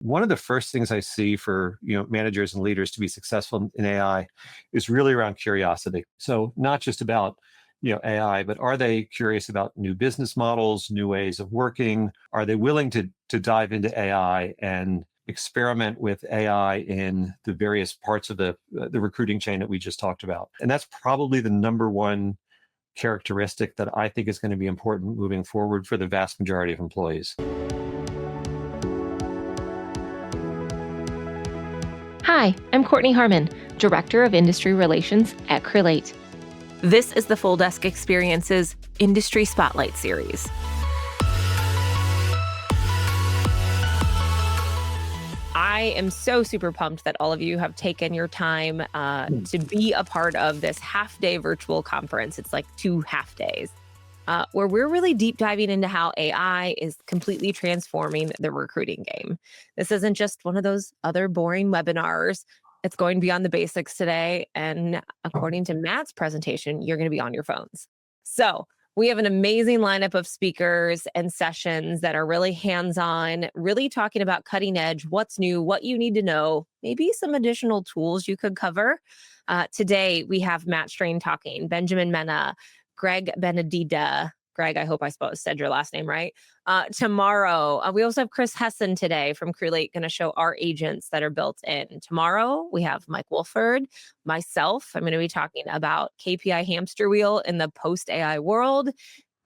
One of the first things I see for managers and leaders to be successful in AI is really around curiosity. So not just about AI, but are they curious about new business models, new ways of working? Are they willing to dive into AI and experiment with AI in the various parts of the recruiting chain that we just talked about? And that's probably the number one characteristic that I think is going to be important moving forward for the vast majority of employees. Hi, I'm Kortney Harmon, Director of Industry Relations at Create. This is the Full Desk Experience's Industry Spotlight Series. I am so super pumped that all of you have taken your time to be a part of this half-day virtual conference. It's like 2 half days where we're really deep diving into how AI is completely transforming the recruiting game. This isn't just one of those other boring webinars. It's going beyond the basics today. And according to Matt's presentation, you're going to be on your phones. So we have an amazing lineup of speakers and sessions that are really hands-on, really talking about cutting edge, what's new, what you need to know, maybe some additional tools you could cover. Today, we have Matt Strain talking, Benjamin Mena, Greg Benedida. Greg, I hope I said your last name right. Tomorrow, we also have Chris Hessen today from Create going to show our agents that are built in. Tomorrow, we have Mike Wolford, myself. I'm going to be talking about KPI hamster wheel in the post-AI world.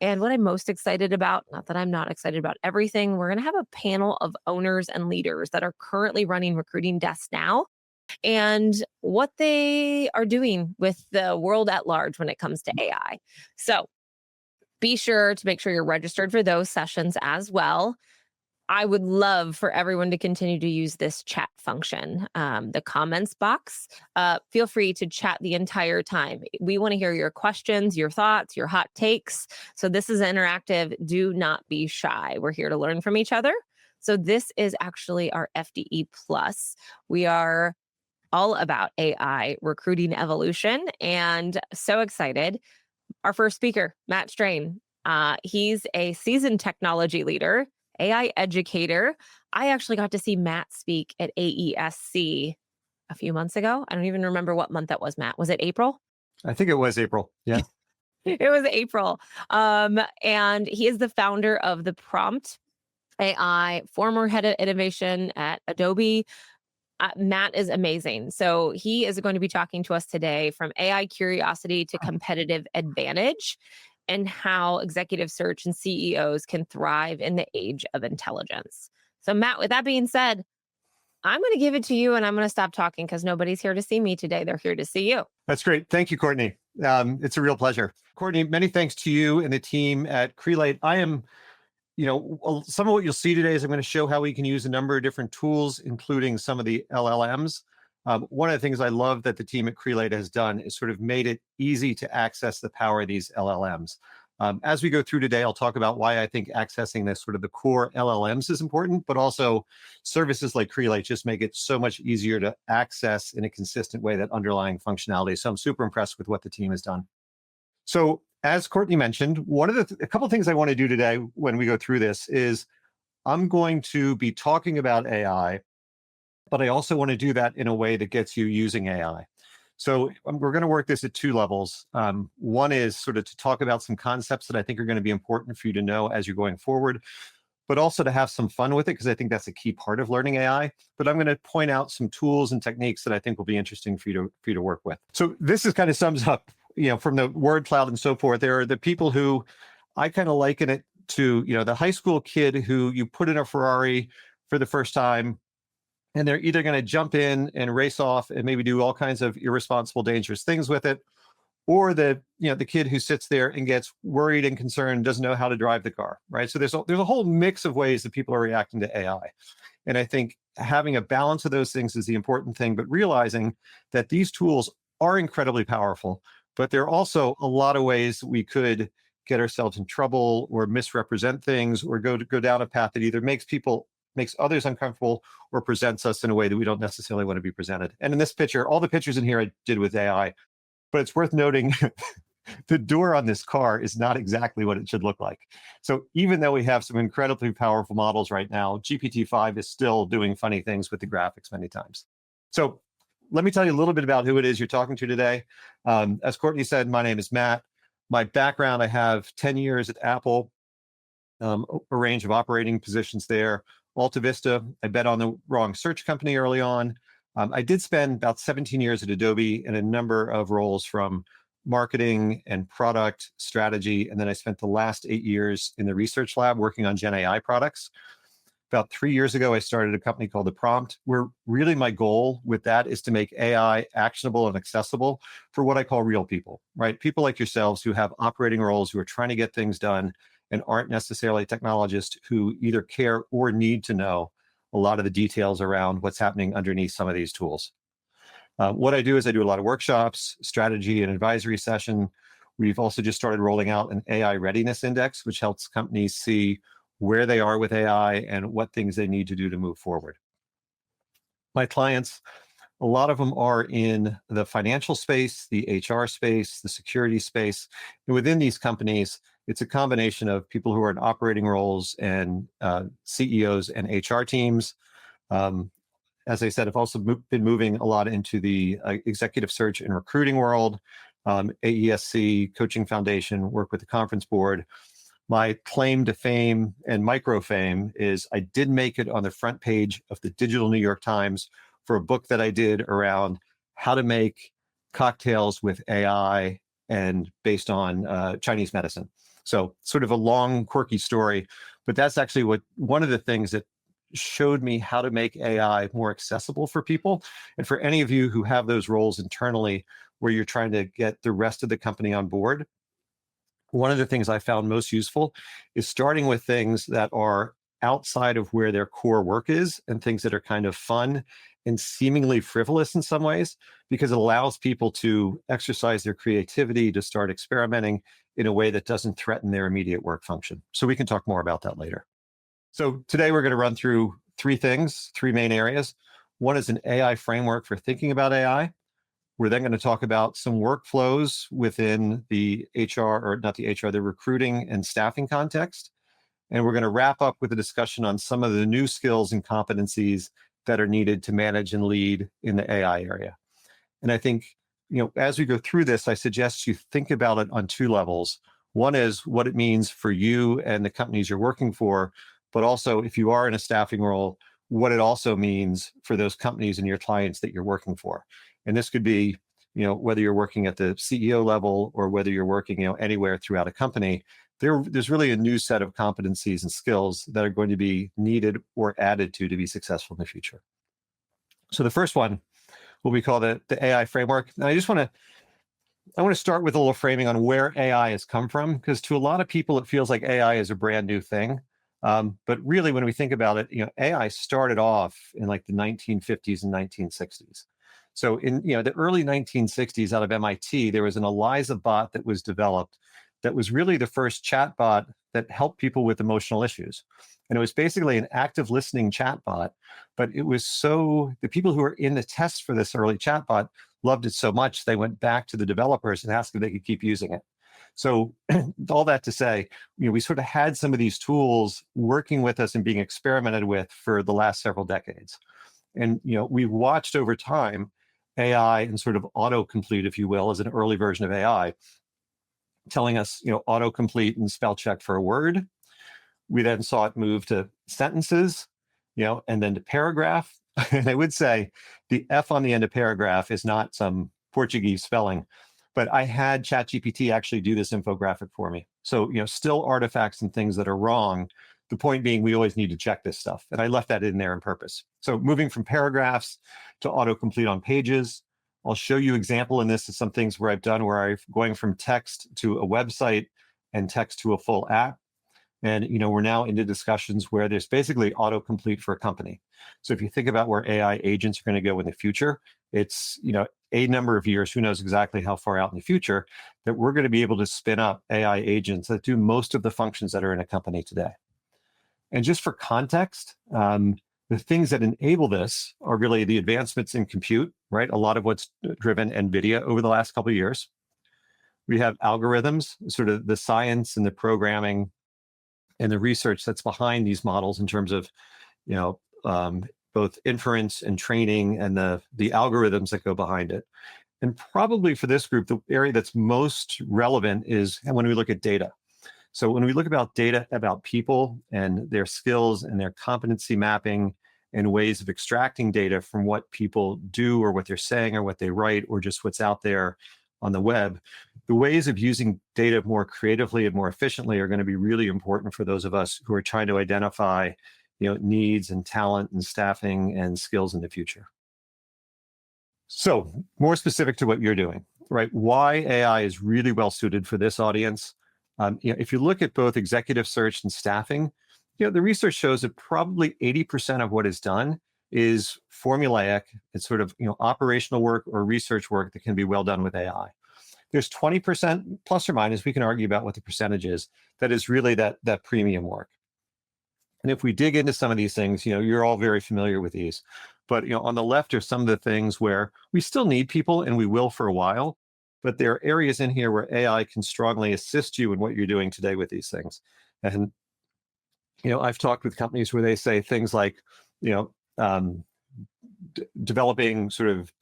And what I'm most excited about, not that I'm not excited about everything, we're going to have a panel of owners and leaders that are currently running recruiting desks now and what they are doing with the world at large when it comes to AI. So be sure to make sure you're registered for those sessions as well. I would love for everyone to continue to use this chat function, the comments box. Feel free to chat the entire time. We want to hear your questions, your thoughts, your hot takes. So this is interactive. Do not be shy. We're here to learn from each other. So this is actually our FDE Plus. We are all about AI recruiting evolution and so excited. Our first speaker, Matt Strain. He's a seasoned technology leader, AI educator. I actually got to see Matt speak at AESC a few months ago. I don't even remember what month that was, Matt. Was it April? I think it was April. Yeah. It was April. And he is the founder of the Prompt AI, former head of innovation at Adobe. Matt is amazing. So he is going to be talking to us today from AI curiosity to competitive advantage and how executive search and CEOs can thrive in the age of intelligence. So Matt, with that being said, I'm going to give it to you and I'm going to stop talking because nobody's here to see me today. They're here to see you. That's great. Thank you, Kortney. It's a real pleasure. Kortney, many thanks to you and the team at Create. I am some of what you'll see today is I'm going to show how we can use a number of different tools, including some of the LLMs. One of the things I love that the team at Create has done is sort of made it easy to access the power of these LLMs. As we go through today, I'll talk about why I think accessing this sort of the core LLMs is important, but also services like Create just make it so much easier to access in a consistent way that underlying functionality. So I'm super impressed with what the team has done. So as Kortney mentioned, a couple of things I want to do today when we go through this is I'm going to be talking about AI, but I also want to do that in a way that gets you using AI. So we're going to work this at 2 levels. One is sort of to talk about some concepts that I think are going to be important for you to know as you're going forward, but also to have some fun with it, because I think that's a key part of learning AI. But I'm going to point out some tools and techniques that I think will be interesting for you to work with. So this is kind of sums up, from the word cloud and so forth. There are the people who I kind of liken it to, the high school kid who you put in a Ferrari for the first time, and they're either going to jump in and race off and maybe do all kinds of irresponsible, dangerous things with it, or the kid who sits there and gets worried and concerned, doesn't know how to drive the car, right? So there's a whole mix of ways that people are reacting to AI. And I think having a balance of those things is the important thing, but realizing that these tools are incredibly powerful, but there are also a lot of ways we could get ourselves in trouble or misrepresent things or go down a path that either makes others uncomfortable or presents us in a way that we don't necessarily want to be presented. And in this picture, all the pictures in here I did with AI, but it's worth noting the door on this car is not exactly what it should look like. So even though we have some incredibly powerful models right now, GPT-5 is still doing funny things with the graphics many times. So let me tell you a little bit about who it is you're talking to today. As Kortney said, my name is Matt. My background, I have 10 years at Apple, a range of operating positions there. Alta Vista, I bet on the wrong search company early on. I did spend about 17 years at Adobe in a number of roles from marketing and product strategy. And then I spent the last 8 years in the research lab working on Gen AI products. About 3 years ago, I started a company called The Prompt, where really my goal with that is to make AI actionable and accessible for what I call real people, right? People like yourselves who have operating roles, who are trying to get things done and aren't necessarily technologists who either care or need to know a lot of the details around what's happening underneath some of these tools. What I do is I do a lot of workshops, strategy and advisory session. We've also just started rolling out an AI readiness index, which helps companies see where they are with AI and what things they need to do to move forward. My clients, a lot of them are in the financial space, the HR space, the security space. And within these companies, it's a combination of people who are in operating roles and CEOs and HR teams. As I said, I've also been moving a lot into the executive search and recruiting world, AESC, Coaching Foundation, work with the conference board. My claim to fame and micro fame is I did make it on the front page of the digital New York Times for a book that I did around how to make cocktails with AI and based on Chinese medicine. So sort of a long, quirky story, but that's actually one of the things that showed me how to make AI more accessible for people. And for any of you who have those roles internally where you're trying to get the rest of the company on board, one of the things I found most useful is starting with things that are outside of where their core work is and things that are kind of fun and seemingly frivolous in some ways, because it allows people to exercise their creativity, to start experimenting in a way that doesn't threaten their immediate work function. So we can talk more about that later. So today we're going to run through three main areas. One is an AI framework for thinking about AI. We're then going to talk about some workflows within the the recruiting and staffing context. And we're going to wrap up with a discussion on some of the new skills and competencies that are needed to manage and lead in the AI area. And I think, as we go through this, I suggest you think about it on two levels. One is what it means for you and the companies you're working for, but also if you are in a staffing role, what it also means for those companies and your clients that you're working for. And this could be, whether you're working at the CEO level or whether you're working, anywhere throughout a company, there's really a new set of competencies and skills that are going to be needed or added to be successful in the future. So the first one will be called the AI framework. And I want to start with a little framing on where AI has come from, because to a lot of people, it feels like AI is a brand new thing. But really, when we think about it, AI started off in like the 1950s and 1960s. So in the early 1960s out of MIT, there was an ELIZA bot that was developed that was really the first chat bot that helped people with emotional issues. And it was basically an active listening chat bot, but it was the people who were in the test for this early chat bot loved it so much, they went back to the developers and asked if they could keep using it. So all that to say, we sort of had some of these tools working with us and being experimented with for the last several decades. And, we've watched over time AI and sort of autocomplete, if you will, as an early version of AI, telling us, autocomplete and spell check for a word. We then saw it move to sentences, and then to paragraph. And I would say the F on the end of paragraph is not some Portuguese spelling, but I had ChatGPT actually do this infographic for me. So, still artifacts and things that are wrong. The point being, we always need to check this stuff. And I left that in there on purpose. So moving from paragraphs to autocomplete on pages, I'll show you example in this of some things where I've done where I'm going from text to a website and text to a full app. And, we're now into discussions where there's basically autocomplete for a company. So if you think about where AI agents are going to go in the future, it's, a number of years, who knows exactly how far out in the future, that we're going to be able to spin up AI agents that do most of the functions that are in a company today. And just for context, the things that enable this are really the advancements in compute, right? A lot of what's driven NVIDIA over the last couple of years. We have algorithms, sort of the science and the programming and the research that's behind these models in terms of, you know, both inference and training and the algorithms that go behind it. And probably for this group, the area that's most relevant is when we look at data. So when we look about data about people and their skills and their competency mapping and ways of extracting data from what people do or what they're saying or what they write or just what's out there on the web, the ways of using data more creatively and more efficiently are going to be really important for those of us who are trying to identify, you know, needs and talent and staffing and skills in the future. So more specific to what you're doing, right? Why AI is really well suited for this audience. You know, if you look at both executive search and staffing, you know, the research shows that probably 80% of what is done is formulaic. It's sort of, you know, operational work or research work that can be well done with AI. There's 20% plus or minus, we can argue about what the percentage is, that is really that premium work. And if we dig into some of these things, you know, you're all very familiar with these, but, you know, on the left are some of the things where we still need people and we will for a while, but there are areas in here where AI can strongly assist you in what you're doing today with these things. And, you know, I've talked with companies where they say things like, you know, developing sort of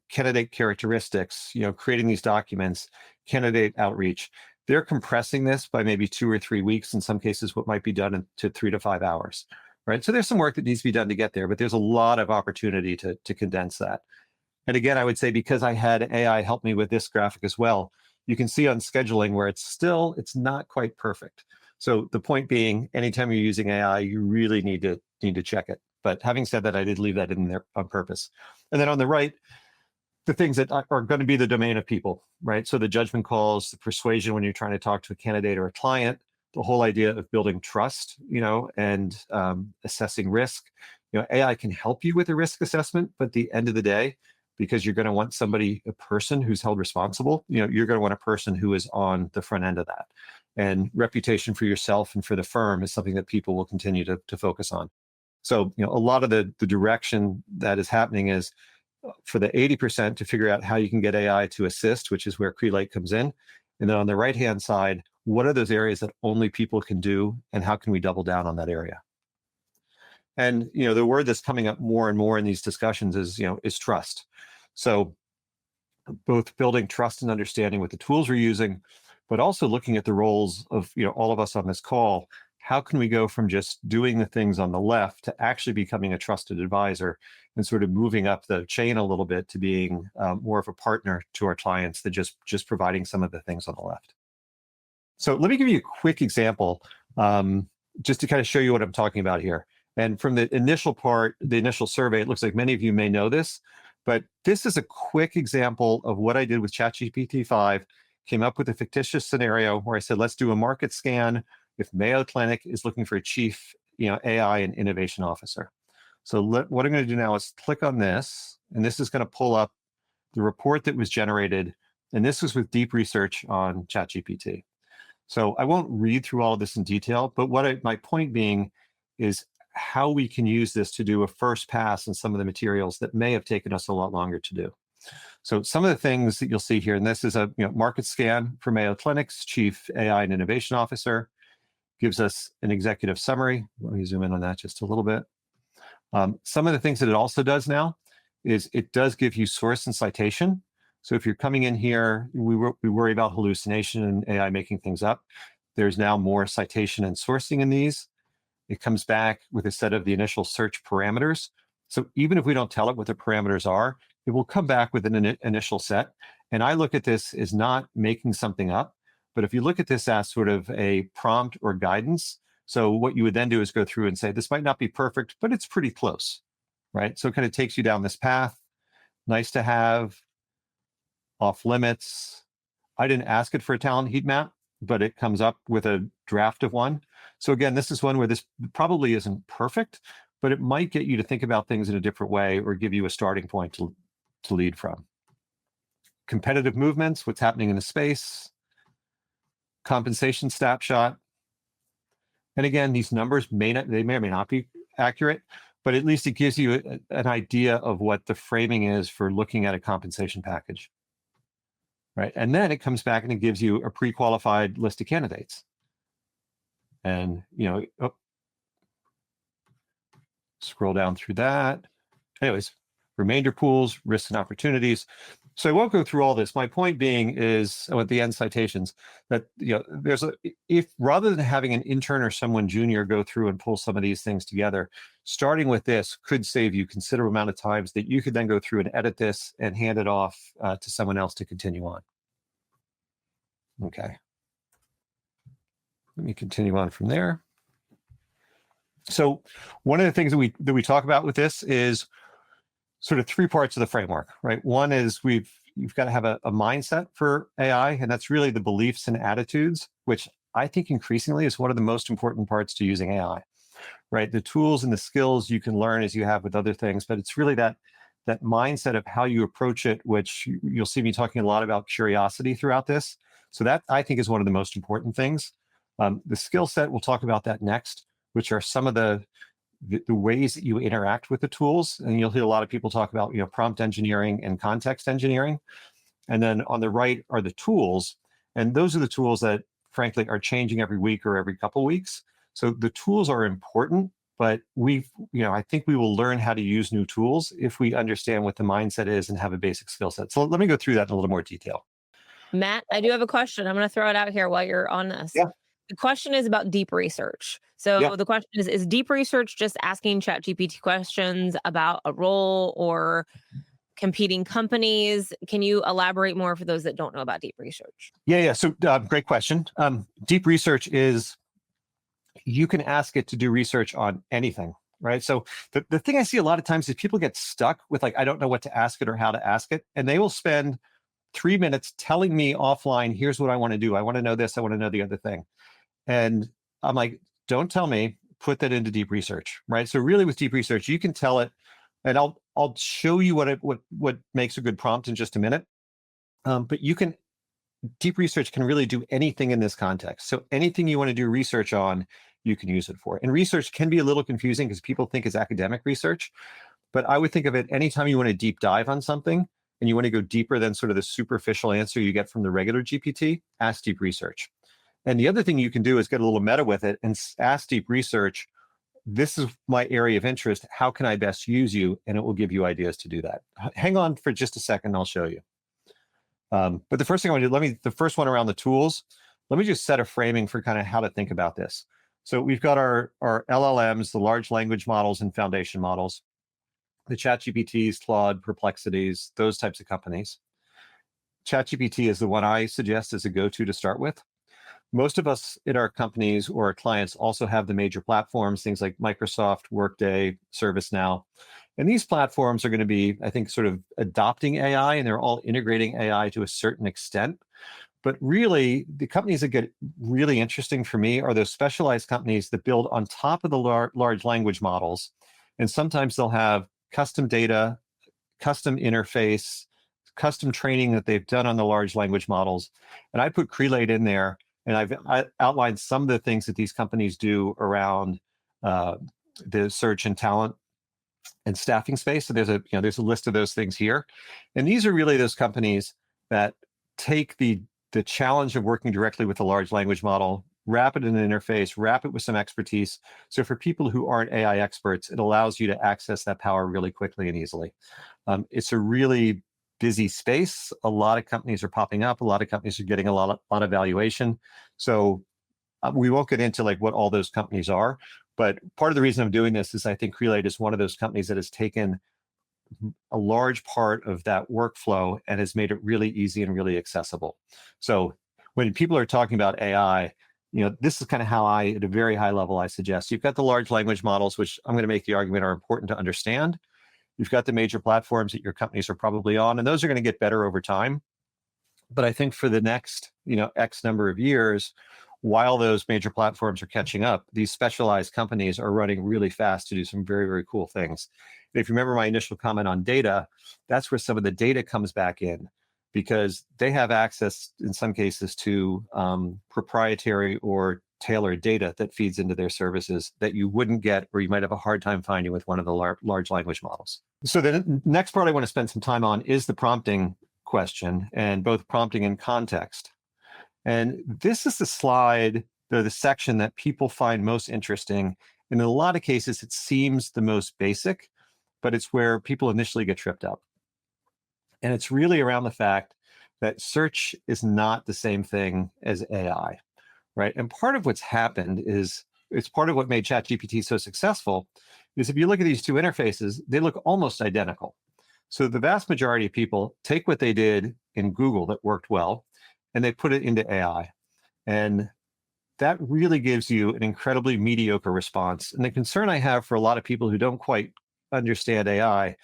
candidate characteristics, you know, creating these documents, candidate outreach. They're compressing this by maybe 2 or 3 weeks, in some cases, what might be done in 3 to 5 hours, right? So there's some work that needs to be done to get there, but there's a lot of opportunity to condense that. And again, I would say because I had AI help me with this graphic as well, you can see on scheduling where it's not quite perfect. So the point being, anytime you're using AI, you really need to check it. But having said that, I did leave that in there on purpose. And then on the right, the things that are going to be the domain of people, right? So the judgment calls, the persuasion when you're trying to talk to a candidate or a client, the whole idea of building trust, you know, and assessing risk. You know, AI can help you with a risk assessment, but at the end of the day, because you're going to want a person who's held responsible, you know, you're going to want a person who is on the front end of that. And reputation for yourself and for the firm is something that people will continue to focus on. So, you know, a lot of the direction that is happening is for the 80% to figure out how you can get AI to assist, which is where Crelate comes in. And then on the right-hand side, what are those areas that only people can do and how can we double down on that area? And, you know, the word that's coming up more and more in these discussions is, you know, is trust. So both building trust and understanding with the tools we're using, but also looking at the roles of, you know, all of us on this call. How can we go from just doing the things on the left to actually becoming a trusted advisor and sort of moving up the chain a little bit to being more of a partner to our clients than just providing some of the things on the left? So let me give you a quick example just to kind of show you what I'm talking about here. And from the initial part, the initial survey, it looks like many of you may know this, but this is a quick example of what I did with ChatGPT 5, came up with a fictitious scenario where I said, let's do a market scan if Mayo Clinic is looking for a chief, you know, AI and innovation officer. So what I'm going to do now is click on this, and this is going to pull up the report that was generated. And this was with deep research on ChatGPT. So I won't read through all of this in detail, but my point being is how we can use this to do a first pass in some of the materials that may have taken us a lot longer to do. So some of the things that you'll see here, and this is a market scan for Mayo Clinic's chief AI and innovation officer, gives us an executive summary. Let me zoom in on that just a little bit. Some of the things that it also does now is it does give you source and citation. So if you're coming in here, we worry about hallucination and AI making things up. There's now more citation and sourcing in these. It comes back with a set of the initial search parameters. So even if we don't tell it what the parameters are, it will come back with an initial set. And I look at this as not making something up, but if you look at this as sort of a prompt or guidance, so what you would then do is go through and say, this might not be perfect, but it's pretty close, right? So it kind of takes you down this path. Nice to have, off limits. I didn't ask it for a talent heat map, but it comes up with a draft of one. So again, this is one where this probably isn't perfect, but it might get you to think about things in a different way or give you a starting point to lead from. Competitive movements, what's happening in the space, compensation snapshot. And again, these numbers may or may not be accurate, but at least it gives you an idea of what the framing is for looking at a compensation package. right? And then it comes back and it gives you a pre-qualified list of candidates. And, scroll down through that. Anyways, remainder pools, risks and opportunities. So I won't go through all this. My point being is at the end citations that, if rather than having an intern or someone junior go through and pull some of these things together, starting with this could save you considerable amount of times that you could then go through and edit this and hand it off to someone else to continue on. Okay. Let me continue on from there. So one of the things that we talk about with this is sort of three parts of the framework, right? One is you've got to have a mindset for AI, and that's really the beliefs and attitudes, which I think increasingly is one of the most important parts to using AI, right? The tools and the skills you can learn as you have with other things, but it's really that mindset of how you approach it, which you'll see me talking a lot about curiosity throughout this. So that I think is one of the most important things. The skill set, we'll talk about that next, which are some of the ways that you interact with the tools. And you'll hear a lot of people talk about, prompt engineering and context engineering. And then on the right are the tools. And those are the tools that, frankly, are changing every week or every couple of weeks. So the tools are important, but I think we will learn how to use new tools if we understand what the mindset is and have a basic skill set. So let me go through that in a little more detail. Matt, I do have a question. I'm going to throw it out here while you're on this. Yeah. The question is about deep research. So the question is deep research just asking ChatGPT questions about a role or competing companies? Can you elaborate more for those that don't know about deep research? Yeah. So great question. Deep research is, you can ask it to do research on anything, right? So the thing I see a lot of times is people get stuck with I don't know what to ask it or how to ask it. And they will spend 3 minutes telling me offline, here's what I want to do. I want to know this. I want to know the other thing. And I'm like, don't tell me, put that into deep research, right? So really with deep research, you can tell it, and I'll show you what makes a good prompt in just a minute. But deep research can really do anything in this context. So anything you want to do research on, you can use it for. And research can be a little confusing because people think it's academic research, but I would think of it anytime you want to deep dive on something and you want to go deeper than sort of the superficial answer you get from the regular GPT, ask deep research. And the other thing you can do is get a little meta with it and ask deep research, this is my area of interest. How can I best use you? And it will give you ideas to do that. Hang on for just a second. I'll show you. But the first thing I want to do, the first one around the tools, let me just set a framing for kind of how to think about this. So we've got our LLMs, the large language models and foundation models, the ChatGPTs, Claude, Perplexities, those types of companies. ChatGPT is the one I suggest as a go-to to start with. Most of us in our companies or our clients also have the major platforms, things like Microsoft, Workday, ServiceNow. And these platforms are going to be, I think, sort of adopting AI, and they're all integrating AI to a certain extent. But really, the companies that get really interesting for me are those specialized companies that build on top of the large language models. And sometimes they'll have custom data, custom interface, custom training that they've done on the large language models. And I put Crelate in there. And I outlined some of the things that these companies do around the search and talent and staffing space. So there's a list of those things here. And these are really those companies that take the challenge of working directly with a large language model, wrap it in an interface, wrap it with some expertise. So for people who aren't AI experts, it allows you to access that power really quickly and easily. It's a really busy space. A lot of companies are popping up. A lot of companies are getting a lot of valuation. So we won't get into what all those companies are, but part of the reason I'm doing this is I think Crelate is one of those companies that has taken a large part of that workflow and has made it really easy and really accessible. So when people are talking about AI, this is kind of how I, at a very high level, I suggest you've got the large language models, which I'm going to make the argument are important to understand. You've got the major platforms that your companies are probably on, and those are going to get better over time. But I think for the next, X number of years, while those major platforms are catching up, these specialized companies are running really fast to do some very, very cool things. And if you remember my initial comment on data, that's where some of the data comes back in, because they have access in some cases to proprietary or tailored data that feeds into their services that you wouldn't get, or you might have a hard time finding with one of the large language models. So the next part I want to spend some time on is the prompting question and both prompting and context. And this is the slide, or the section that people find most interesting. And in a lot of cases, it seems the most basic, but it's where people initially get tripped up. And it's really around the fact that search is not the same thing as AI, right? And part of what's happened is, it's part of what made ChatGPT so successful, is if you look at these two interfaces, they look almost identical. So the vast majority of people take what they did in Google that worked well, and they put it into AI. And that really gives you an incredibly mediocre response. And the concern I have for a lot of people who don't quite understand AI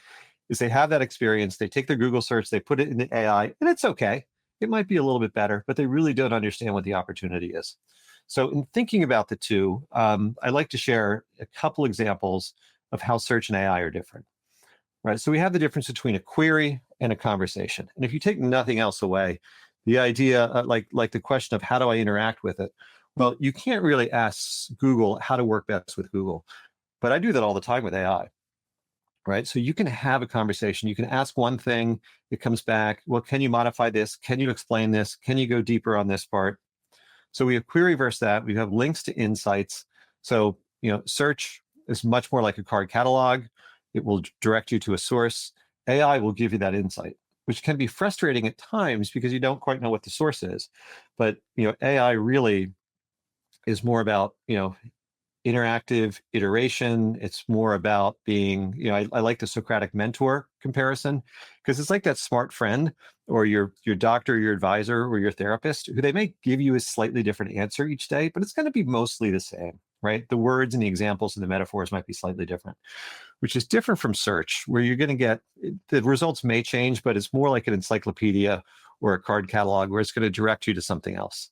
is they have that experience, they take their Google search, they put it into AI, and it's okay. It might be a little bit better, but they really don't understand what the opportunity is. So in thinking about the two, I'd like to share a couple examples of how search and AI are different. Right, so we have the difference between a query and a conversation. And if you take nothing else away, the idea, like the question of how do I interact with it? Well, you can't really ask Google how to work best with Google, but I do that all the time with AI, right? So you can have a conversation, you can ask one thing, it comes back, well, can you modify this? Can you explain this? Can you go deeper on this part? So we have query versus that. We have links to insights. So, search is much more like a card catalog. It will direct you to a source. AI will give you that insight, which can be frustrating at times because you don't quite know what the source is. But AI really is more about interactive iteration. It's more about being, I like the Socratic mentor comparison, because it's like that smart friend or your doctor, your advisor, or your therapist, who they may give you a slightly different answer each day, but it's going to be mostly the same, right? The words and the examples and the metaphors might be slightly different, which is different from search, where you're going to get, the results may change, but it's more like an encyclopedia or a card catalog where it's going to direct you to something else.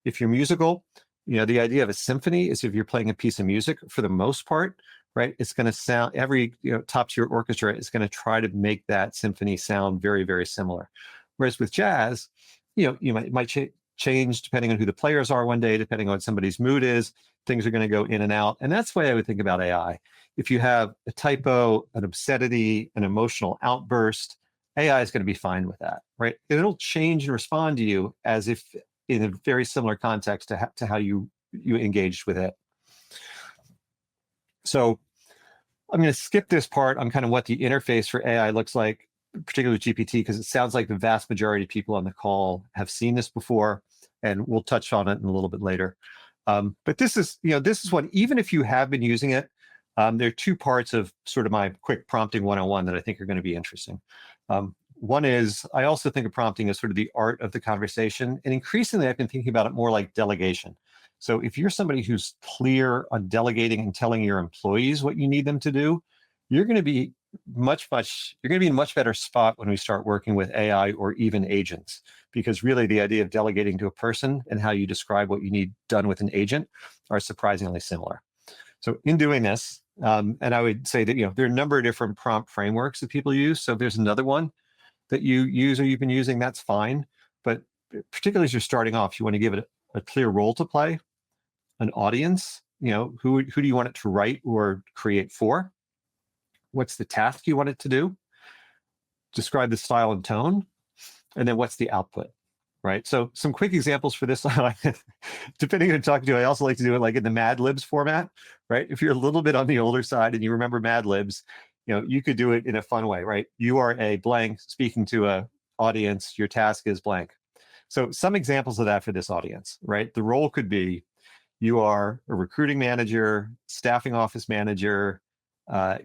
If you're musical, the idea of a symphony is if you're playing a piece of music, for the most part, right, it's going to sound, every top tier orchestra is going to try to make that symphony sound very, very similar. Whereas with jazz, you might change depending on who the players are one day, depending on what somebody's mood is. Things are going to go in and out. And that's the way I would think about AI. If you have a typo, an obscenity, an emotional outburst, AI is going to be fine with that, right? It'll change and respond to you as if in a very similar context to how you engaged with it. So I'm going to skip this part on kind of what the interface for AI looks like, particularly with GPT, because it sounds like the vast majority of people on the call have seen this before, and we'll touch on it in a little bit later. But this is what, even if you have been using it, there are two parts of sort of my quick prompting 101 that I think are going to be interesting. One is, I also think of prompting as sort of the art of the conversation. And increasingly, I've been thinking about it more like delegation. So if you're somebody who's clear on delegating and telling your employees what you need them to do, you're going to be in a much better spot when we start working with AI or even agents, because really the idea of delegating to a person and how you describe what you need done with an agent are surprisingly similar. So in doing this, and I would say that, there are a number of different prompt frameworks that people use. So if there's another one that you use or you've been using, that's fine. But particularly as you're starting off, you want to give it a clear role to play, an audience, who do you want it to write or create for? What's the task you want it to do? Describe the style and tone. And then what's the output, right? So some quick examples for this, depending on who I'm talking to, I also like to do it like in the Mad Libs format, right? If you're a little bit on the older side and you remember Mad Libs, you could do it in a fun way, right? You are a blank speaking to a audience, your task is blank. So some examples of that for this audience, right? The role could be, you are a recruiting manager, staffing office manager,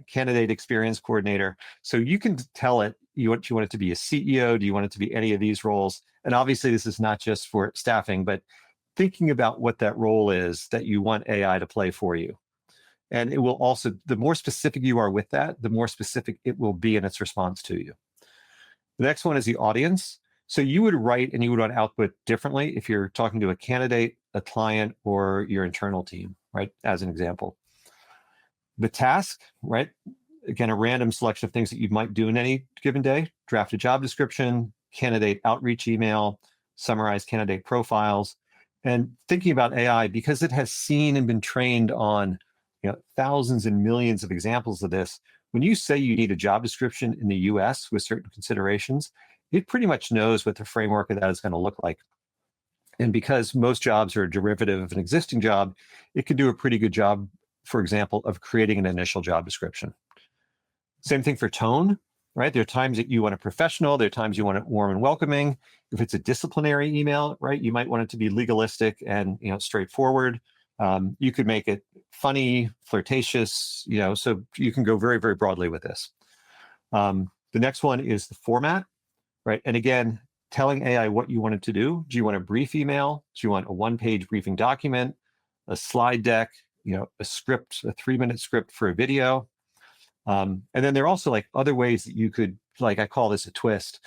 candidate experience coordinator. So you can tell it, you want it to be a CEO, do you want it to be any of these roles? And obviously this is not just for staffing, but thinking about what that role is that you want AI to play for you. And it will also, the more specific you are with that, the more specific it will be in its response to you. The next one is the audience. So you would write and you would want output differently if you're talking to a candidate, a client, or your internal team, right? As an example. The task, right? Again, a random selection of things that you might do in any given day: draft a job description, candidate outreach email, summarize candidate profiles. And thinking about AI, because it has seen and been trained on thousands and millions of examples of this, when you say you need a job description in the US with certain considerations, it pretty much knows what the framework of that is going to look like. And because most jobs are a derivative of an existing job, it can do a pretty good job, for example, of creating an initial job description. Same thing for tone, right? There are times that you want a professional, there are times you want it warm and welcoming. If it's a disciplinary email, right, you might want it to be legalistic and straightforward. You could make it funny, flirtatious, so you can go very, very broadly with this. The next one is the format, right? And again, telling AI what you want it to do. Do you want a brief email? Do you want a one-page briefing document, a slide deck, a script, a 3-minute script for a video? And then there are also like other ways that you could, like I call this a twist,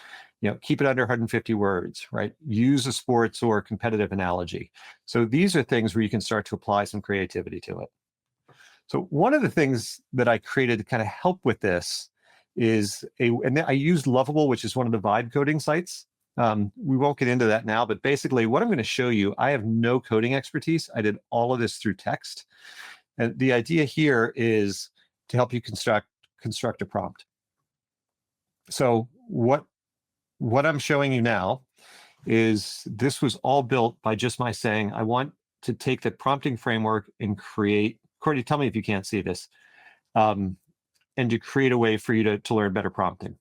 keep it under 150 words, right? Use a sports or competitive analogy. So these are things where you can start to apply some creativity to it. So one of the things that I created to kind of help with this is and I used Lovable, which is one of the vibe coding sites. We won't get into that now, but basically what I'm going to show you, I have no coding expertise. I did all of this through text. And the idea here is to help you construct a prompt. So what I'm showing you now is this was all built by just my saying, I want to take the prompting framework and create, Kortney, tell me if you can't see this, and to create a way for you to learn better prompting.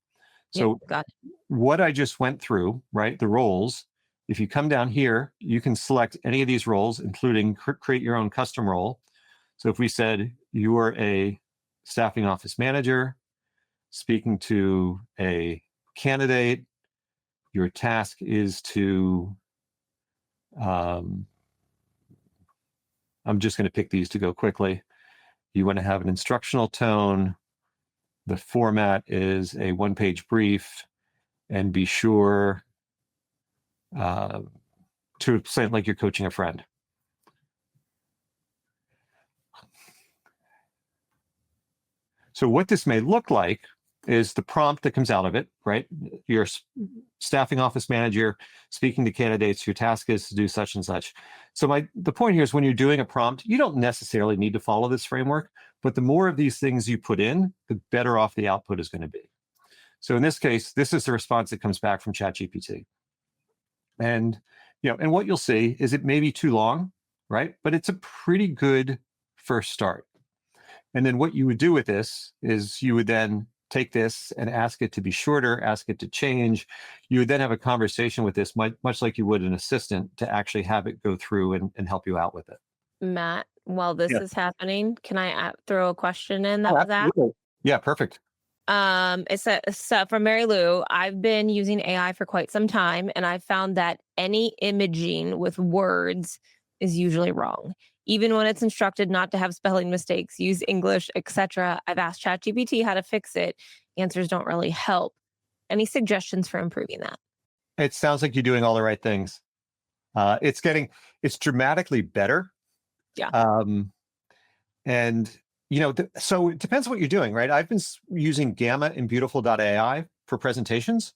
So got it. What I just went through, right, the roles, if you come down here, you can select any of these roles, including create your own custom role. So if we said you are a staffing office manager speaking to a candidate, your task is to, I'm just going to pick these to go quickly. You want to have an instructional tone. The format is a one-page brief, and be sure to say it like you're coaching a friend. So what this may look like is the prompt that comes out of it, right? Your staffing office manager speaking to candidates, your task is to do such and such. So the point here is when you're doing a prompt, you don't necessarily need to follow this framework, but the more of these things you put in, the better off the output is going to be. So in this case, this is the response that comes back from ChatGPT. And, and what you'll see is it may be too long, right? But it's a pretty good first start. And then what you would do with this is you would then take this and ask it to be shorter, ask it to change. You would then have a conversation with this, much like you would an assistant, to actually have it go through and help you out with it. Matt, while this is happening, can I throw a question in that was asked? Yeah, perfect. It's from Mary Lou. I've been using AI for quite some time, and I found that any imaging with words is usually wrong. Even when it's instructed not to have spelling mistakes, use English, etc. I've asked ChatGPT how to fix it. Answers don't really help. Any suggestions for improving that? It sounds like you're doing all the right things. It's dramatically better. Yeah. And so it depends what you're doing, right? I've been using Gamma and Beautiful.ai for presentations.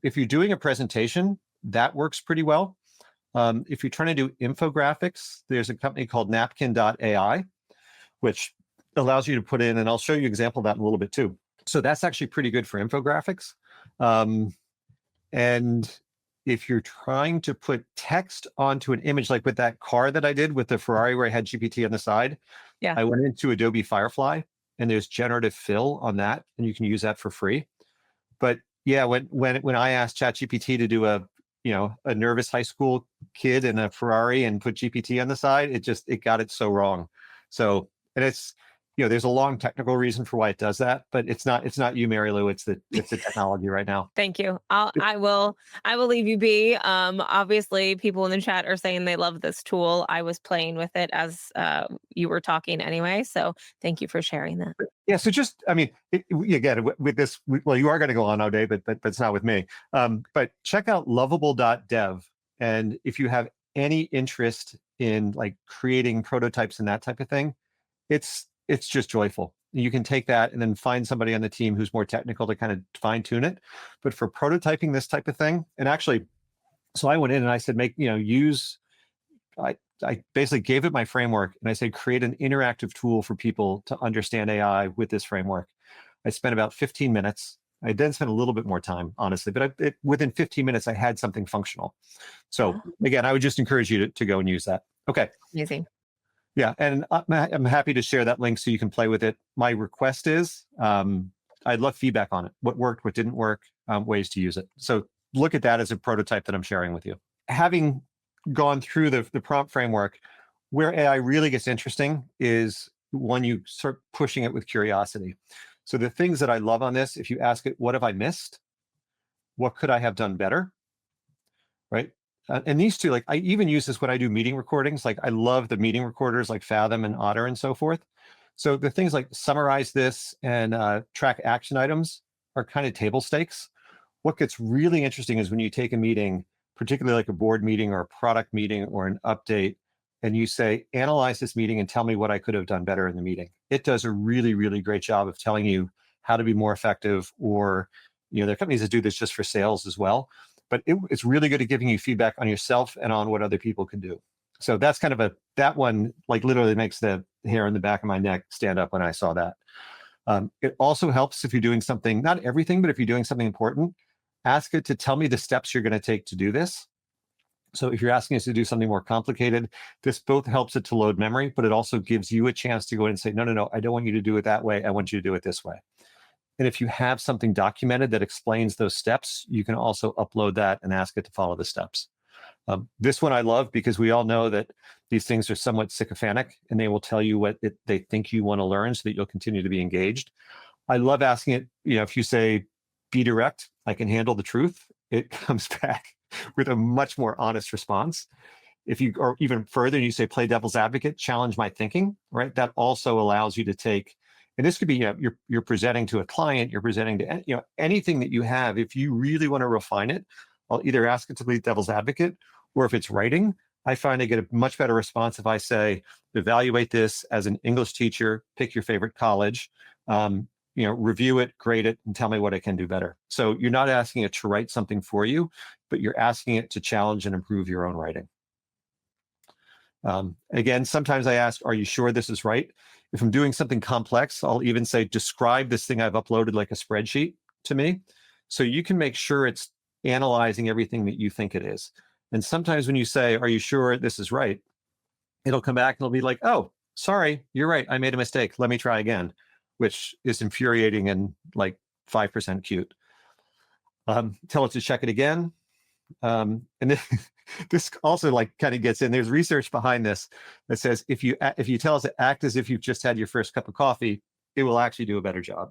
If you're doing a presentation, that works pretty well. If you're trying to do infographics, there's a company called napkin.ai, which allows you to put in, and I'll show you an example of that in a little bit too. So that's actually pretty good for infographics. And if you're trying to put text onto an image, like with that car that I did with the Ferrari where I had GPT on the side, I went into Adobe Firefly and there's generative fill on that, and you can use that for free. But yeah, when I asked ChatGPT to do a nervous high school kid in a Ferrari and put GPT on the side, it got it so wrong. So, and it's, there's a long technical reason for why it does that, but it's not you, Mary Lou. It's the technology right now. Thank you. I will leave you be. Obviously people in the chat are saying they love this tool. I was playing with it as you were talking anyway. So thank you for sharing that. Yeah. So again, with this, well, you are going to go on all day, but it's not with me. But check out lovable.dev. And if you have any interest in like creating prototypes and that type of thing, it's just joyful. You can take that and then find somebody on the team who's more technical to kind of fine tune it. But for prototyping this type of thing, and actually, so I went in and I said, I basically gave it my framework and I said, create an interactive tool for people to understand AI with this framework. I spent about 15 minutes I then spent a little bit more time, honestly, but within 15 minutes, I had something functional. So again, I would just encourage you to go and use that. Okay. Amazing. Yeah, and I'm happy to share that link so you can play with it. My request is, I'd love feedback on it. What worked, what didn't work, ways to use it. So look at that as a prototype that I'm sharing with you. Having gone through the prompt framework, where AI really gets interesting is when you start pushing it with curiosity. So the things that I love on this, if you ask it, what have I missed? What could I have done better? Right? And these two, like I even use this when I do meeting recordings. Like I love the meeting recorders like Fathom and Otter and so forth. So the things like summarize this and track action items are kind of table stakes. What gets really interesting is when you take a meeting, particularly like a board meeting or a product meeting or an update, and you say, analyze this meeting and tell me what I could have done better in the meeting. It does a really, really great job of telling you how to be more effective, or, there are companies that do this just for sales as well. But it's really good at giving you feedback on yourself and on what other people can do. So that's kind of that one, like literally makes the hair in the back of my neck stand up when I saw that. It also helps if you're doing something, not everything, but if you're doing something important, ask it to tell me the steps you're going to take to do this. So if you're asking us to do something more complicated, this both helps it to load memory, but it also gives you a chance to go in and say, no, I don't want you to do it that way. I want you to do it this way. And if you have something documented that explains those steps, you can also upload that and ask it to follow the steps. This one I love because we all know that these things are somewhat sycophantic and they will tell you what they think you want to learn so that you'll continue to be engaged. I love asking it, if you say, be direct, I can handle the truth, it comes back with a much more honest response. If you, or even further, you say, play devil's advocate, challenge my thinking, right? That also allows you to take, and this could be, you're presenting to a client, you're presenting to, anything that you have. If you really want to refine it, I'll either ask it to play devil's advocate, or if it's writing, I find I get a much better response if I say, evaluate this as an English teacher, pick your favorite college, review it, grade it, and tell me what I can do better. So you're not asking it to write something for you, but you're asking it to challenge and improve your own writing. Again, sometimes I ask, are you sure this is right? If I'm doing something complex, I'll even say, describe this thing I've uploaded like a spreadsheet to me. So you can make sure it's analyzing everything that you think it is. And sometimes when you say, are you sure this is right? It'll come back and it'll be like, oh, sorry, you're right. I made a mistake. Let me try again, which is infuriating and like 5% cute. Tell it to check it again. And this also like kind of gets in, there's research behind this that says if you tell us to act as if you've just had your first cup of coffee, it will actually do a better job.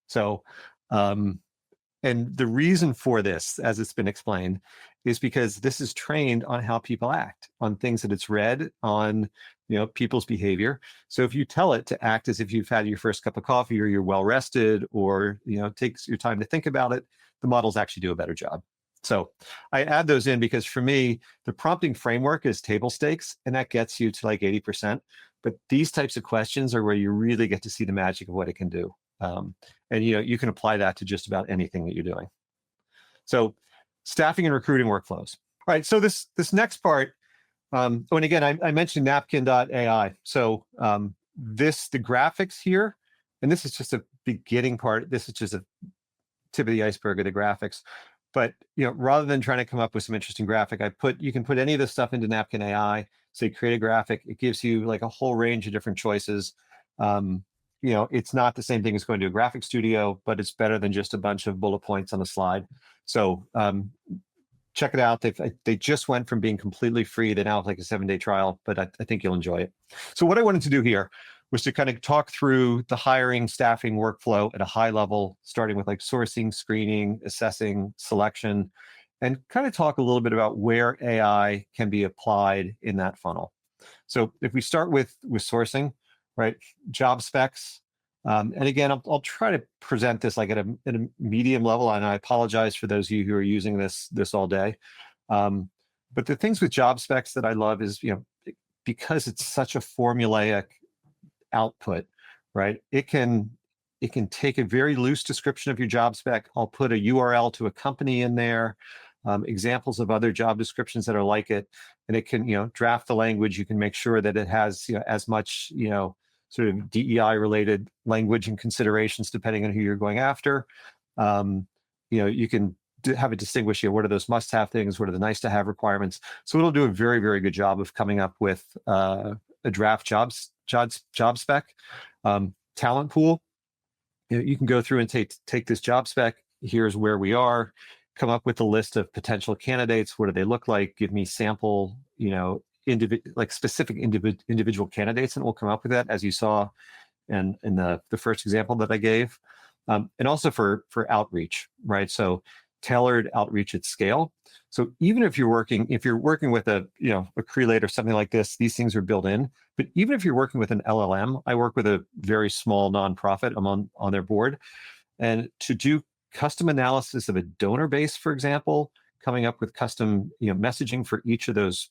So, and the reason for this, as it's been explained, is because this is trained on how people act, on things that it's read, on people's behavior. So if you tell it to act as if you've had your first cup of coffee, or you're well rested, or takes your time to think about it, the models actually do a better job. So I add those in because for me, the prompting framework is table stakes, and that gets you to like 80%. But these types of questions are where you really get to see the magic of what it can do. And you can apply that to just about anything that you're doing. So staffing and recruiting workflows. All right, so this next part, and again, I mentioned napkin.ai. So the graphics here, and this is just a beginning part. This is just a tip of the iceberg of the graphics. But rather than trying to come up with some interesting graphic, you can put any of this stuff into Napkin AI, say create a graphic. It gives you like a whole range of different choices. It's not the same thing as going to a graphic studio, but it's better than just a bunch of bullet points on a slide. So check it out. They just went from being completely free. They now have like a 7-day trial, but I think you'll enjoy it. So what I wanted to do here was to kind of talk through the hiring, staffing workflow at a high level, starting with like sourcing, screening, assessing, selection, and kind of talk a little bit about where AI can be applied in that funnel. So if we start with sourcing, right, job specs, and again, I'll try to present this like at a medium level, and I apologize for those of you who are using this all day. But the things with job specs that I love is, because it's such a formulaic output, right? It can take a very loose description of your job spec. I'll put a URL to a company in there, examples of other job descriptions that are like it, and it can, draft the language. You can make sure that it has, as much, sort of DEI related language and considerations depending on who you're going after. You can have it distinguish, what are those must-have things, what are the nice-to-have requirements. So it'll do a very, very good job of coming up with a draft job spec. Talent pool, you can go through and take this job spec. Here's where we are. Come up with a list of potential candidates. What do they look like? Give me sample, specific individual candidates, and we'll come up with that, as you saw in the first example that I gave. And also for outreach, right? So tailored outreach at scale. So even if you're working with a Crelate or something like this, these things are built in. But even if you're working with an LLM, I work with a very small nonprofit. I'm on their board, and to do custom analysis of a donor base, for example, coming up with custom messaging for each of those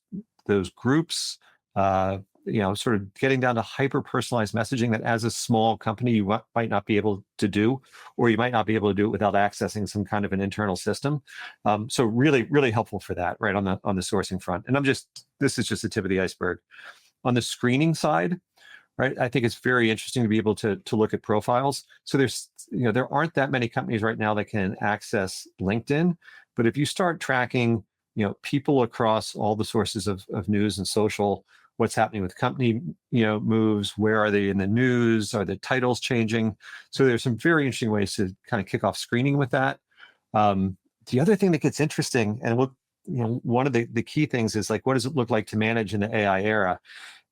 groups, sort of getting down to hyper personalized messaging that as a small company you might not be able to do, or you might not be able to do it without accessing some kind of an internal system. So really, really helpful for that, right, on the sourcing front. And this is just the tip of the iceberg. On the screening side, right, I think it's very interesting to be able to look at profiles. So there aren't that many companies right now that can access LinkedIn, but if you start tracking people across all the sources of news and social, what's happening with company moves, where are they in the news, are the titles changing? So there's some very interesting ways to kind of kick off screening with that. The other thing that gets interesting, and one of the key things is, like, what does it look like to manage in the AI era?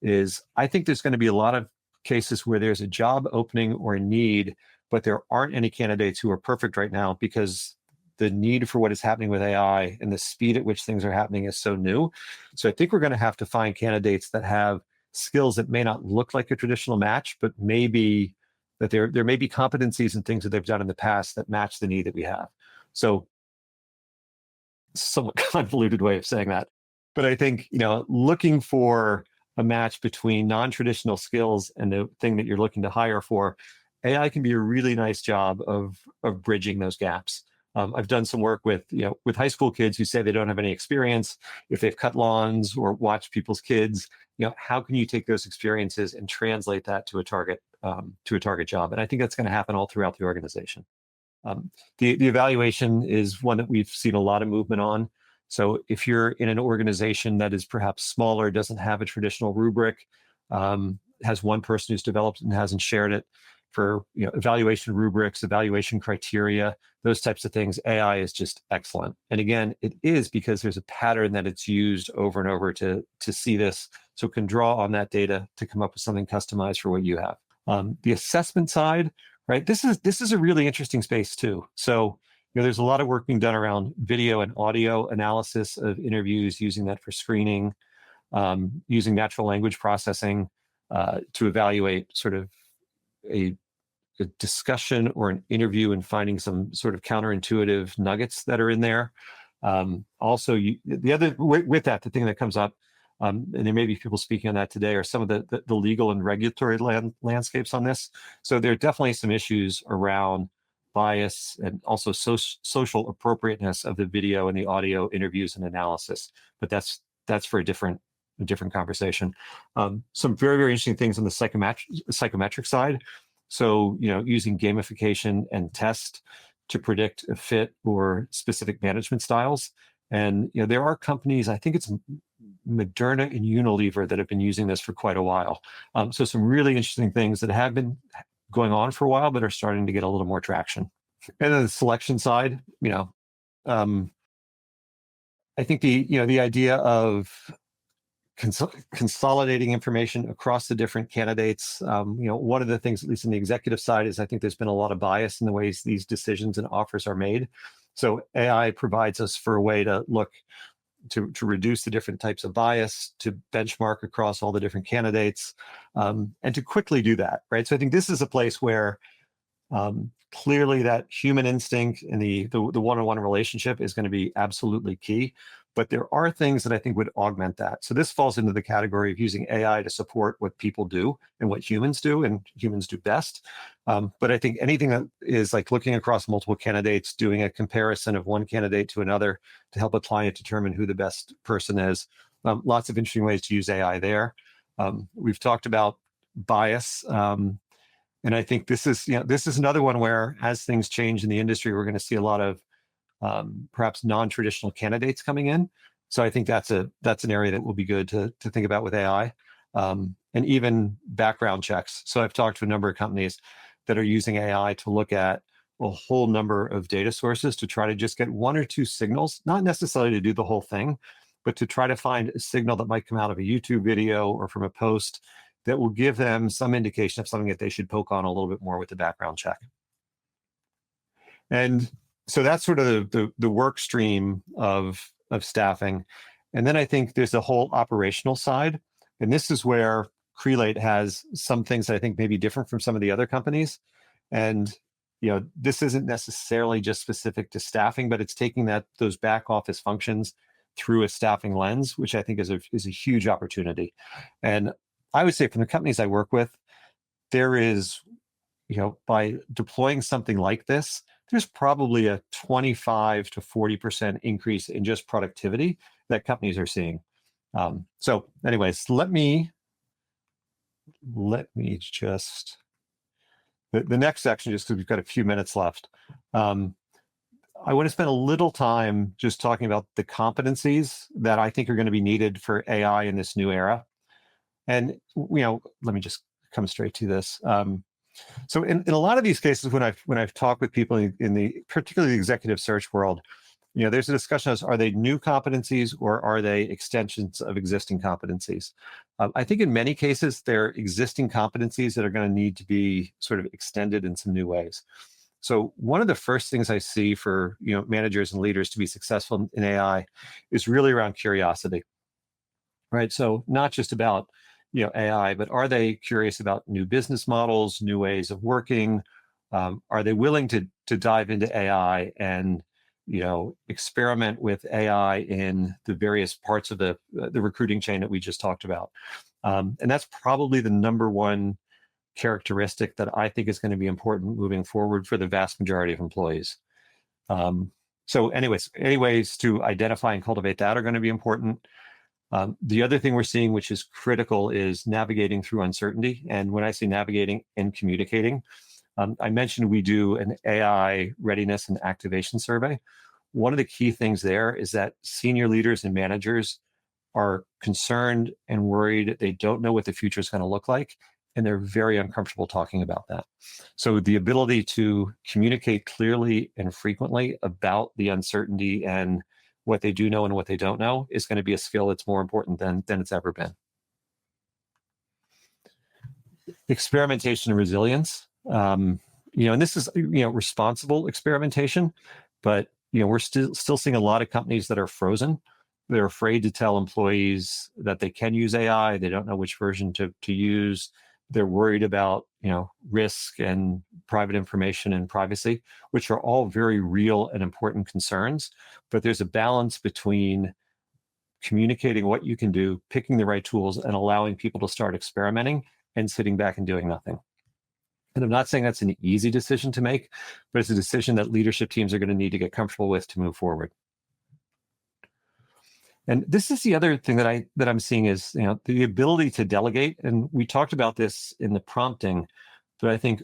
Is I think there's going to be a lot of cases where there's a job opening or a need, but there aren't any candidates who are perfect right now because the need for what is happening with AI and the speed at which things are happening is so new. So I think we're going to have to find candidates that have skills that may not look like a traditional match, but maybe that there may be competencies and things that they've done in the past that match the need that we have. So, somewhat convoluted way of saying that, but I think looking for a match between non-traditional skills and the thing that you're looking to hire for, AI can be a really nice job of bridging those gaps. I've done some work with high school kids who say they don't have any experience. If they've cut lawns or watched people's kids, how can you take those experiences and translate that to a target job? And I think that's going to happen all throughout the organization. The evaluation is one that we've seen a lot of movement on. So if you're in an organization that is perhaps smaller, doesn't have a traditional rubric, has one person who's developed and hasn't shared it, for evaluation rubrics, evaluation criteria, those types of things, AI is just excellent. And again, it is because there's a pattern that it's used over and over to see this, so it can draw on that data to come up with something customized for what you have. The assessment side, right? This is a really interesting space too. So there's a lot of work being done around video and audio analysis of interviews, using that for screening, using natural language processing to evaluate sort of a discussion or an interview and finding some sort of counterintuitive nuggets that are in there. Also, with that, the thing that comes up, and there may be people speaking on that today, are some of the legal and regulatory landscapes on this. So there are definitely some issues around bias and also social appropriateness of the video and the audio interviews and analysis. But that's for a different conversation. Some very, very interesting things on the psychometric side. So, using gamification and test to predict a fit or specific management styles. And, there are companies, I think it's Moderna and Unilever, that have been using this for quite a while. So some really interesting things that have been going on for a while, but are starting to get a little more traction. And then the selection side, I think the idea of consolidating information across the different candidates. One of the things, at least on the executive side, is I think there's been a lot of bias in the ways these decisions and offers are made. So AI provides us for a way to look to reduce the different types of bias, to benchmark across all the different candidates, and to quickly do that, right? So I think this is a place where clearly that human instinct and the one-on-one relationship is going to be absolutely key. But there are things that I think would augment that. So this falls into the category of using AI to support what people do and what humans do, and humans do best. But I think anything that is like looking across multiple candidates, doing a comparison of one candidate to another to help a client determine who the best person is, lots of interesting ways to use AI there. We've talked about bias. And I think this is, this is another one where, as things change in the industry, we're going to see a lot of perhaps non-traditional candidates coming in. So I think that's an area that will be good to think about with AI, and even background checks. So I've talked to a number of companies that are using AI to look at a whole number of data sources to try to just get one or two signals, not necessarily to do the whole thing, but to try to find a signal that might come out of a YouTube video or from a post that will give them some indication of something that they should poke on a little bit more with the background check. And so that's sort of the work stream of staffing. And then I think there's a whole operational side. And this is where Crelate has some things that I think may be different from some of the other companies. And this isn't necessarily just specific to staffing, but it's taking those back office functions through a staffing lens, which I think is a huge opportunity. And I would say from the companies I work with, there is, by deploying something like this, there's probably a 25 to 40% increase in just productivity that companies are seeing. So anyways, let me just, the next section, just because we've got a few minutes left. I want to spend a little time just talking about the competencies that I think are going to be needed for AI in this new era. And, let me just come straight to this. So in a lot of these cases, when I've talked with people in the particularly the executive search world, there's a discussion as, are they new competencies or are they extensions of existing competencies? I think in many cases, they're existing competencies that are going to need to be sort of extended in some new ways. So one of the first things I see for managers and leaders to be successful in AI is really around curiosity, right? So not just about AI, but are they curious about new business models, new ways of working? Are they willing to dive into AI and experiment with AI in the various parts of the recruiting chain that we just talked about? And that's probably the number one characteristic that I think is going to be important moving forward for the vast majority of employees. So anyways to identify and cultivate that are going to be important. The other thing we're seeing, which is critical, is navigating through uncertainty. And when I say navigating and communicating, I mentioned we do an AI readiness and activation survey. One of the key things there is that senior leaders and managers are concerned and worried. They don't know what the future is going to look like, and they're very uncomfortable talking about that. So the ability to communicate clearly and frequently about the uncertainty and what they do know and what they don't know is going to be a skill that's more important than it's ever been. Experimentation and resilience. And this is responsible experimentation, but we're still seeing a lot of companies that are frozen. They're afraid to tell employees that they can use AI. They don't know which version to use. They're worried about risk and private information and privacy, which are all very real and important concerns. But there's a balance between communicating what you can do, picking the right tools, and allowing people to start experimenting and sitting back and doing nothing. And I'm not saying that's an easy decision to make, but it's a decision that leadership teams are going to need to get comfortable with to move forward. And this is the other thing that I'm seeing is the ability to delegate. And we talked about this in the prompting, but I think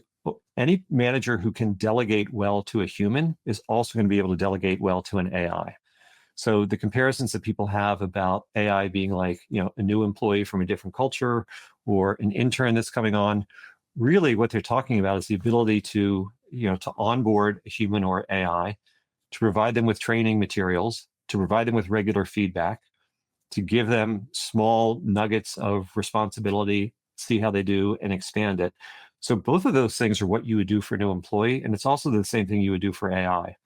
any manager who can delegate well to a human is also going to be able to delegate well to an AI. So the comparisons that people have about AI being like a new employee from a different culture or an intern that's coming on, really what they're talking about is the ability to onboard a human or AI, to provide them with training materials, to provide them with regular feedback, to give them small nuggets of responsibility, see how they do, and expand it. So both of those things are what you would do for a new employee, and it's also the same thing you would do for AI.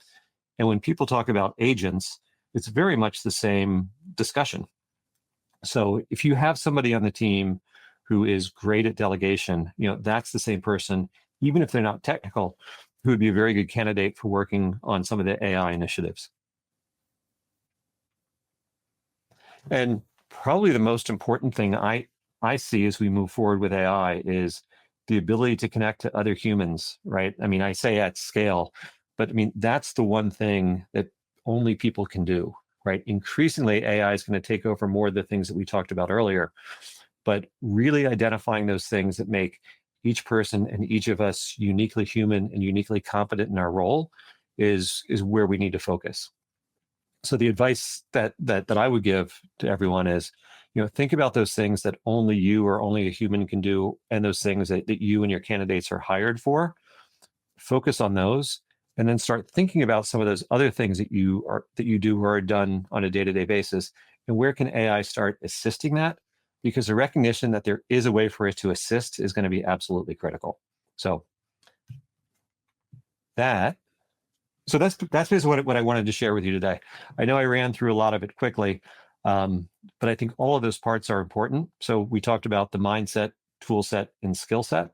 And when people talk about agents, it's very much the same discussion. So if you have somebody on the team who is great at delegation, that's the same person, even if they're not technical, who would be a very good candidate for working on some of the AI initiatives. And probably the most important thing I see as we move forward with AI is the ability to connect to other humans, right? I mean, I say at scale, but I mean, that's the one thing that only people can do, right? Increasingly, AI is going to take over more of the things that we talked about earlier, but really identifying those things that make each person and each of us uniquely human and uniquely competent in our role is where we need to focus. So the advice that I would give to everyone is, think about those things that only you or only a human can do, and those things that you and your candidates are hired for. Focus on those, and then start thinking about some of those other things that you do or are done on a day-to-day basis, and where can AI start assisting that? Because the recognition that there is a way for it to assist is going to be absolutely critical. So that's basically what I wanted to share with you today. I know I ran through a lot of it quickly, but I think all of those parts are important. So we talked about the mindset, tool set, and skill set.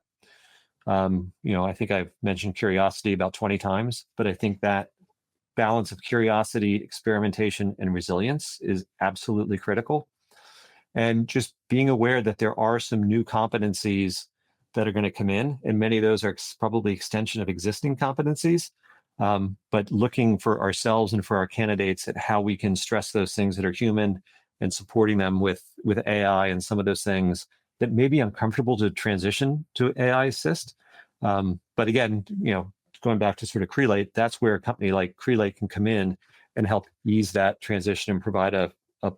I think I've mentioned curiosity about 20 times, but I think that balance of curiosity, experimentation, and resilience is absolutely critical. And just being aware that there are some new competencies that are going to come in, and many of those are probably extension of existing competencies. But looking for ourselves and for our candidates at how we can stress those things that are human, and supporting them with AI and some of those things that may be uncomfortable to transition to AI assist. But again, going back to sort of Crelate, that's where a company like Crelate can come in and help ease that transition and provide a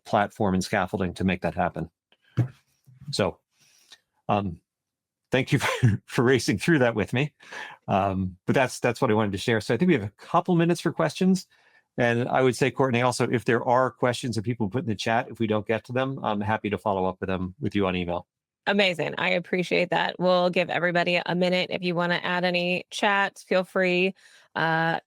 platform and scaffolding to make that happen. So thank you for racing through that with me. But that's what I wanted to share. So I think we have a couple minutes for questions. And I would say, Kortney, also, if there are questions that people put in the chat, if we don't get to them, I'm happy to follow up with you on email. Amazing. I appreciate that. We'll give everybody a minute. If you want to add any chat, feel free to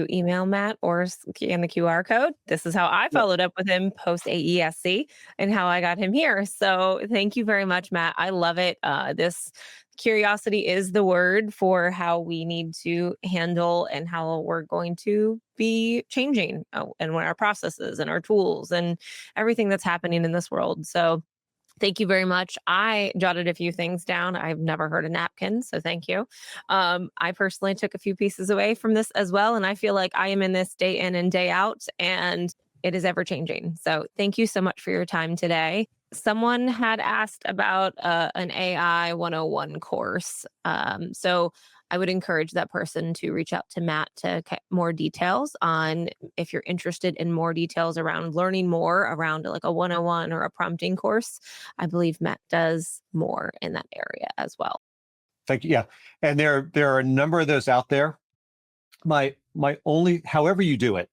email Matt or scan the QR code. This is how I followed up with him post AESC and how I got him here. So thank you very much, Matt. I love it. This curiosity is the word for how we need to handle and how we're going to be changing and what our processes and our tools and everything that's happening in this world. So thank you very much. I jotted a few things down. I've never heard of napkin, so thank you. I personally took a few pieces away from this as well, and I feel like I am in this day in and day out, and it is ever changing. So thank you so much for your time today. Someone had asked about an AI 101 course. So I would encourage that person to reach out to Matt to get more details on if you're interested in more details around learning more around like a 101 or a prompting course. I believe Matt does more in that area as well. Thank you. Yeah. And there are a number of those out there. My only, however you do it,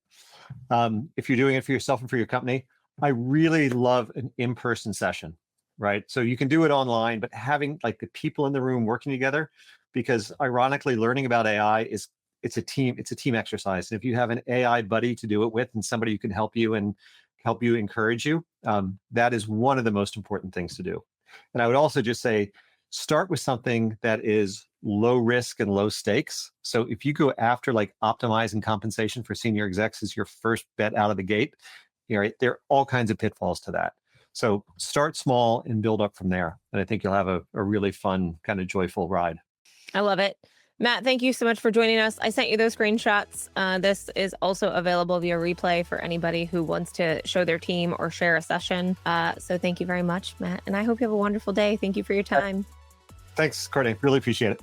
if you're doing it for yourself and for your company, I really love an in-person session, right? So you can do it online, but having like the people in the room working together, because ironically, learning about AI it's a team exercise. And if you have an AI buddy to do it with and somebody who can help you encourage you, that is one of the most important things to do. And I would also just say, start with something that is low risk and low stakes. So if you go after like optimizing compensation for senior execs as your first bet out of the gate, there are all kinds of pitfalls to that. So start small and build up from there. And I think you'll have a really fun, kind of joyful ride. I love it. Matt, thank you so much for joining us. I sent you those screenshots. This is also available via replay for anybody who wants to show their team or share a session. So thank you very much, Matt. And I hope you have a wonderful day. Thank you for your time. Thanks, Kortney. Really appreciate it.